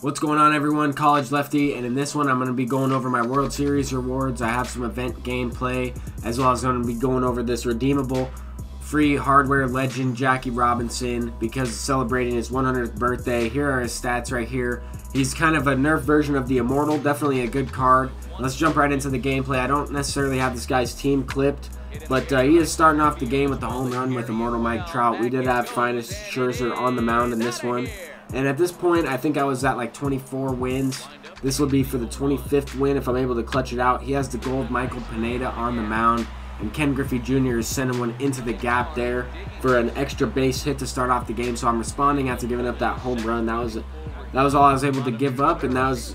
What's going on, everyone? College Lefty, and in this one I'm going to be going over my World Series rewards. I have some event gameplay, as well as going to be going over this redeemable free hardware legend Jackie Robinson, because celebrating his 100th birthday. Here are his stats right here. He's kind of a nerf version of the Immortal, definitely a good card. Let's jump right into the gameplay. I don't necessarily have this guy's team clipped, but he is starting off the game with the home run with Immortal Mike Trout. We did have Finest Scherzer on the mound in this one. And at this point, I think I was at like 24 wins. This will be for the 25th win if I'm able to clutch it out. He has the gold Michael Pineda on the mound, and Ken Griffey Jr. is sending one into the gap there for an extra base hit to start off the game. So I'm responding after giving up that home run. That was all I was able to give up, and that's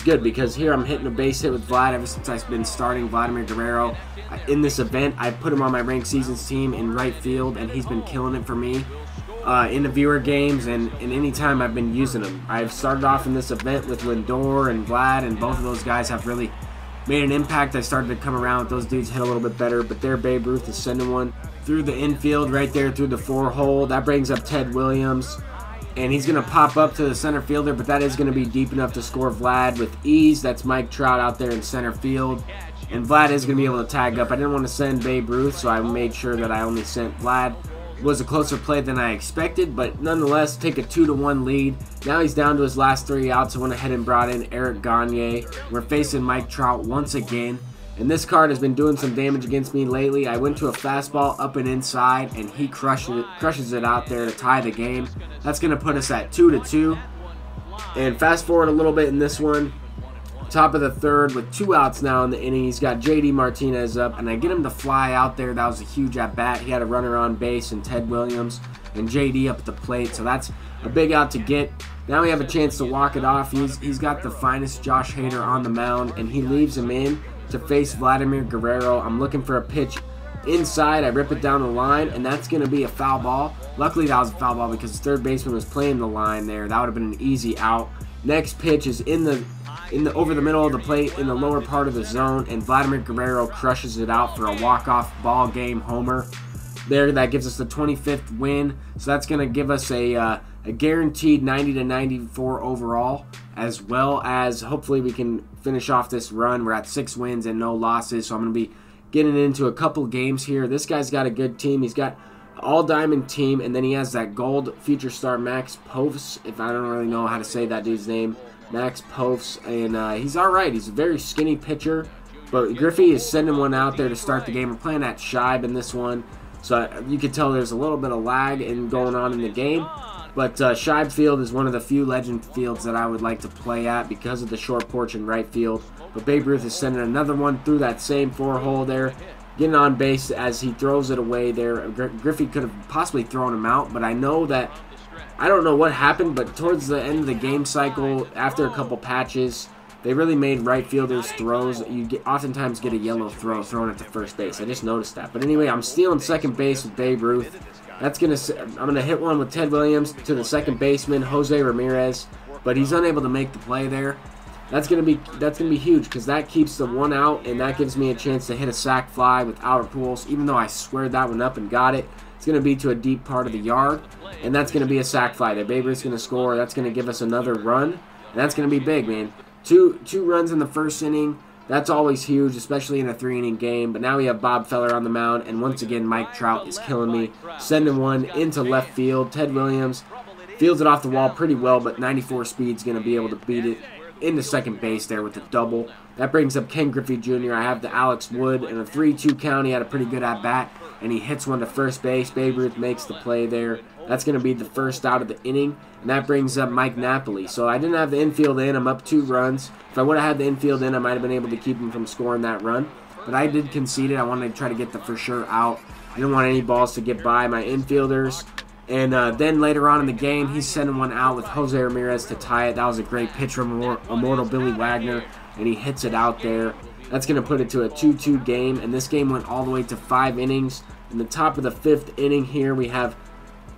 good, because here I'm hitting a base hit with Vlad ever since I've been starting Vladimir Guerrero. In this event, I put him on my ranked seasons team in right field, and he's been killing it for me. In the viewer games and any time I've been using them. I've started off in this event with Lindor and Vlad, and both of those guys have really made an impact. I started to come around with those dudes, hit a little bit better, but there Babe Ruth is sending one through the infield right there through the 4-hole. That brings up Ted Williams, and he's going to pop up to the center fielder, but that is going to be deep enough to score Vlad with ease. That's Mike Trout out there in center field, and Vlad is going to be able to tag up. I didn't want to send Babe Ruth, so I made sure that I only sent Vlad. Was a closer play than I expected, but nonetheless, take a 2-1 lead. Now he's down to his last 3 outs. I went ahead and brought in Eric Gagne. We're facing Mike Trout once again, and this card has been doing some damage against me lately. I went to a fastball up and inside, and he crushes it out there to tie the game. That's going to put us at 2-2. And fast forward a little bit in this one. Top of the third with 2 outs now in the inning. He's got JD Martinez up, and I get him to fly out there. That was a huge at-bat. He had a runner on base and Ted Williams and JD up at the plate, so that's a big out to get. Now we have a chance to walk it off. He's got the finest Josh Hader on the mound, and he leaves him in to face Vladimir Guerrero. I'm looking for a pitch inside. I rip it down the line, and that's going to be a foul ball. Luckily, that was a foul ball because the third baseman was playing the line there. That would have been an easy out. Next pitch is over the middle of the plate in the lower part of the zone, and Vladimir Guerrero crushes it out for a walk-off ball game homer. There, that gives us the 25th win, so that's going to give us a guaranteed 90-94 overall, as well as hopefully we can finish off this run. We're at 6 wins and no losses, so I'm going to be getting into a couple games here. This guy's got a good team. He's got all-diamond team, and then he has that gold future star Max Povs, if I don't really know how to say that dude's name. Max Povs, and he's alright. He's a very skinny pitcher, but Griffey is sending one out there to start the game. We're playing at Shibe in this one, so you can tell there's a little bit of lag going on in the game, but Shibe Field is one of the few legend fields that I would like to play at because of the short porch in right field. But Babe Ruth is sending another one through that same 4-hole there, getting on base as he throws it away there. Griffey could have possibly thrown him out, but I don't know what happened, but towards the end of the game cycle, after a couple patches, they really made right fielders throws. You oftentimes get a yellow throw thrown at the first base. I just noticed that. But anyway, I'm stealing second base with Babe Ruth. I'm gonna hit one with Ted Williams to the second baseman, Jose Ramirez, but he's unable to make the play there. That's gonna be huge, because that keeps the 1 out, and that gives me a chance to hit a sac fly without a pulse, even though I squared that one up and got it. It's going to be to a deep part of the yard, and that's going to be a sac fly. The Babe Ruth's going to score. That's going to give us another run, and that's going to be big, man. Two runs in the first inning. That's always huge, especially in a 3-inning game. But now we have Bob Feller on the mound, and once again, Mike Trout is killing me. Sending one into left field. Ted Williams fields it off the wall pretty well, but 94 speed's going to be able to beat it into second base there with the double. That brings up Ken Griffey Jr. I have the Alex Wood in a 3-2 count. He had a pretty good at-bat, and he hits one to first base. Babe Ruth makes the play there. That's going to be the first out of the inning, and that brings up Mike Napoli. So I didn't have the infield in. I'm up 2 runs. If I would have had the infield in, I might have been able to keep him from scoring that run, but I did concede it. I wanted to try to get the for sure out. I didn't want any balls to get by my infielders. And then later on in the game, he's sending one out with Jose Ramirez to tie it. That was a great pitch from Immortal Billy Wagner, and he hits it out there. That's going to put it to a 2-2 game, and this game went all the way to 5 innings. In the top of the 5th inning here, we have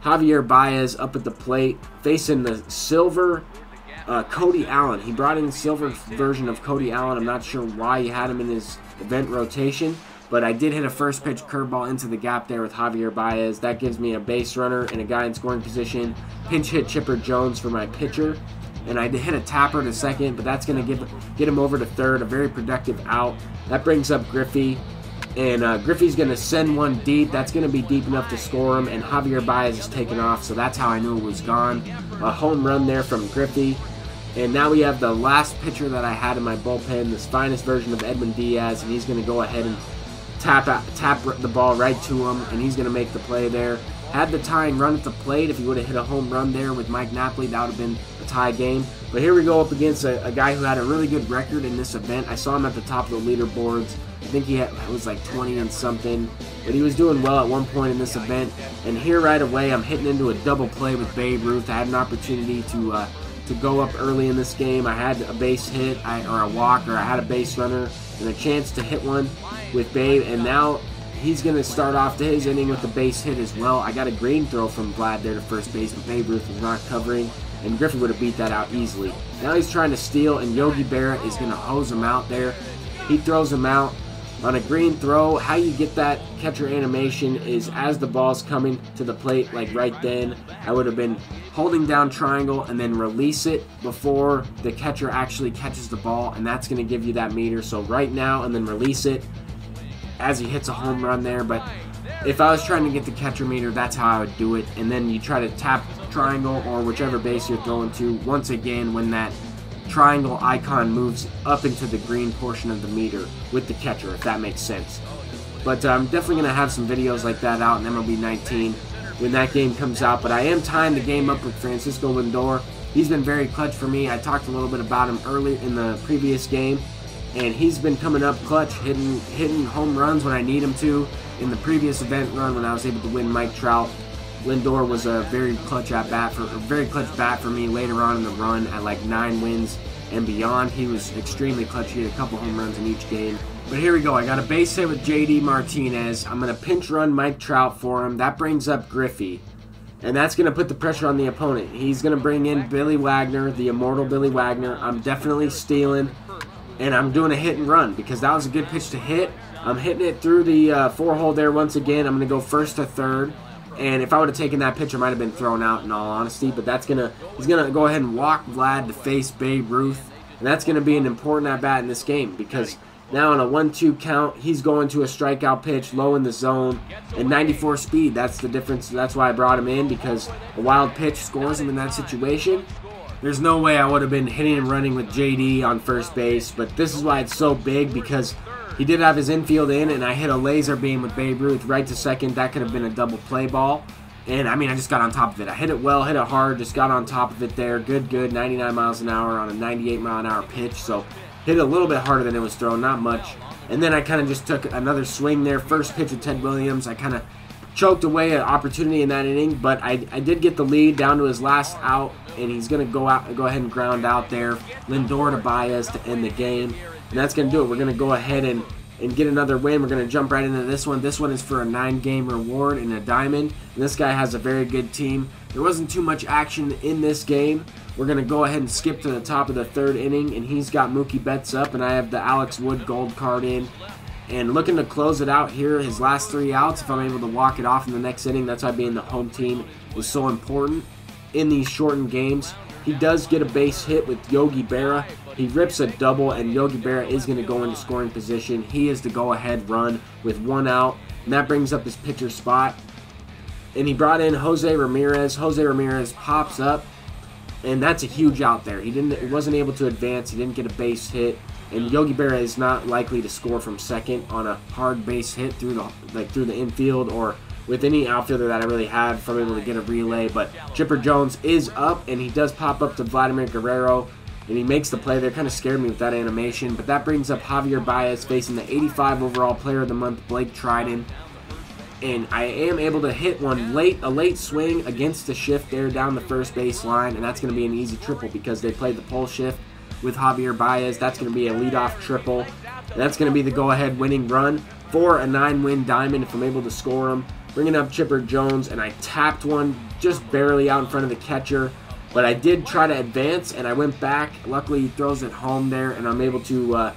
Javier Baez up at the plate, facing the silver Cody Allen. He brought in the silver version of Cody Allen. I'm not sure why he had him in his event rotation, but I did hit a first pitch curveball into the gap there with Javier Baez. That gives me a base runner and a guy in scoring position. Pinch hit Chipper Jones for my pitcher. and I hit a tapper to second, but that's going to get him over to third, a very productive out. That brings up Griffey, and Griffey's going to send one deep. That's going to be deep enough to score him, and Javier Baez is taken off, so that's how I knew it was gone. A home run there from Griffey. And now we have the last pitcher that I had in my bullpen, this finest version of Edwin Diaz, and he's going to go ahead and tap the ball right to him, and he's going to make the play there. Had the tying run at the plate. If he would have hit a home run there with Mike Napoli, that would have been a tie game. But here we go up against a guy who had a really good record in this event. I saw him at the top of the leaderboards. I think he was like 20 and something, but he was doing well at one point in this event. And here right away, I'm hitting into a double play with Babe Ruth. I had an opportunity to go up early in this game. I had a base hit or a walk, or I had a base runner and a chance to hit one with Babe, and now he's going to start off his inning with a base hit as well. I got a green throw from Vlad there to first base, but Babe Ruth was not covering, and Griffey would have beat that out easily. Now he's trying to steal, and Yogi Berra is going to hose him out there. He throws him out on a green throw. How you get that catcher animation is as the ball's coming to the plate, like right then, I would have been holding down triangle and then release it before the catcher actually catches the ball, and that's going to give you that meter. So right now, and then release it as he hits a home run there. But if I was trying to get the catcher meter, that's how I would do it. And then you try to tap triangle or whichever base you're throwing to, once again, when that triangle icon moves up into the green portion of the meter with the catcher, if that makes sense. But I'm definitely going to have some videos like that out in MLB 19 when that game comes out. But I am tying the game up with Francisco Lindor. He's been very clutch for me. I talked a little bit about him earlier in the previous game, and he's been coming up clutch, hitting home runs when I need him to. In the previous event run, when I was able to win Mike Trout, Lindor was a very clutch bat for me later on in the run at like 9 wins and beyond. He was extremely clutch. He had a couple home runs in each game. But here we go. I got a base hit with JD Martinez. I'm going to pinch run Mike Trout for him. That brings up Griffey, and that's going to put the pressure on the opponent. He's going to bring in Billy Wagner, the immortal Billy Wagner. I'm definitely stealing, and I'm doing a hit and run because that was a good pitch to hit. I'm hitting it through the 4-hole there once again. I'm going to go first to third. And if I would have taken that pitch, I might have been thrown out in all honesty. But he's gonna go ahead and walk Vlad to face Babe Ruth. And that's going to be an important at-bat in this game because now on a 1-2 count, he's going to a strikeout pitch, low in the zone, and 94 speed. That's the difference. That's why I brought him in, because a wild pitch scores him in that situation. There's no way I would have been hitting and running with JD on first base. But this is why it's so big, because he did have his infield in, and I hit a laser beam with Babe Ruth right to second. That could have been a double play ball. And, I mean, I just got on top of it. I hit it well, hit it hard, just got on top of it there. Good, 99 miles an hour on a 98-mile-an-hour pitch. So, hit it a little bit harder than it was thrown, not much. And then I kind of just took another swing there. First pitch with Ted Williams. I kind of choked away an opportunity in that inning. But I did get the lead down to his last out, and he's going to go ahead and ground out there. Lindor to Baez to end the game. And that's going to do it. We're going to go ahead and get another win. We're going to jump right into this one. This one is for a 9-game reward in a diamond. And this guy has a very good team. There wasn't too much action in this game. We're going to go ahead and skip to the top of the 3rd inning. And he's got Mookie Betts up. And I have the Alex Wood gold card in. And looking to close it out here, his last 3 outs, if I'm able to walk it off in the next inning. That's why being the home team is so important in these shortened games. He does get a base hit with Yogi Berra. He rips a double, and Yogi Berra is going to go into scoring position. He is the go-ahead run with 1 out, and that brings up his pitcher spot. And he brought in Jose Ramirez. Jose Ramirez pops up, and that's a huge out there. He wasn't able to advance. He didn't get a base hit, and Yogi Berra is not likely to score from second on a hard base hit through the infield or with any outfielder that I really had from able to get a relay. But Chipper Jones is up, and he does pop up to Vladimir Guerrero, and he makes the play there. Kind of scared me with that animation. But that brings up Javier Baez facing the 85 overall player of the month, Blake Triton. And I am able to hit one a late swing against the shift there down the first base line, and that's going to be an easy triple because they played the pull shift with Javier Baez. That's going to be a leadoff triple. And that's going to be the go-ahead winning run for a 9-win diamond if I'm able to score them. Bringing up Chipper Jones, and I tapped one just barely out in front of the catcher. But I did try to advance, and I went back. Luckily, he throws it home there, and I'm able to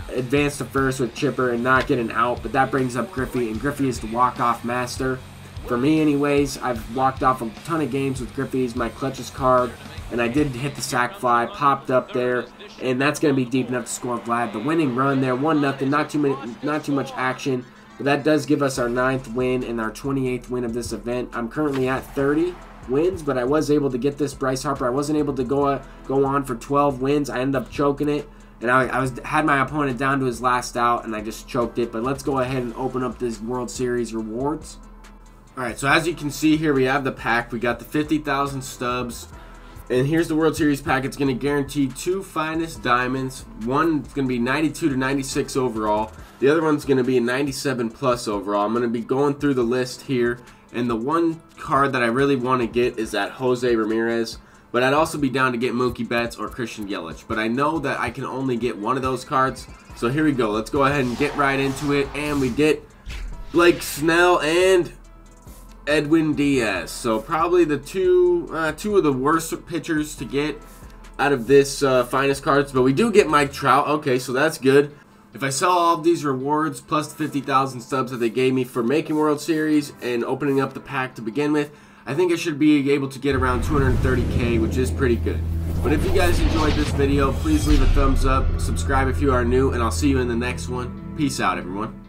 advance to first with Chipper and not get an out. But that brings up Griffey, and Griffey is the walk-off master. For me anyways, I've walked off a ton of games with Griffey's, my clutches card, and I did hit the sack fly, popped up there, and that's going to be deep enough to score Vlad. The winning run there, 1-0, not too much action, but that does give us our 9th win and our 28th win of this event. I'm currently at 30 wins, but I was able to get this Bryce Harper. I wasn't able to go on for 12 wins. I ended up choking it, and I had my opponent down to his last out, and I just choked it. But let's go ahead and open up this World Series rewards. Alright, so as you can see here, we have the pack. We got the 50,000 stubs. And here's the World Series pack. It's going to guarantee 2 finest diamonds. One's going to be 92 to 96 overall. The other one's going to be a 97 plus overall. I'm going to be going through the list here. And the one card that I really want to get is that Jose Ramirez. But I'd also be down to get Mookie Betts or Christian Yelich. But I know that I can only get one of those cards. So here we go. Let's go ahead and get right into it. And we get Blake Snell and Edwin Diaz. So probably the two of the worst pitchers to get out of this finest cards. But we do get Mike Trout. Okay, so that's good. If I sell all of these rewards plus the 50,000 stubs that they gave me for making World Series and opening up the pack to begin with, I think I should be able to get around 230K, which is pretty good. But if you guys enjoyed this video, please leave a thumbs up, subscribe if you are new, and I'll see you in the next one. Peace out, everyone.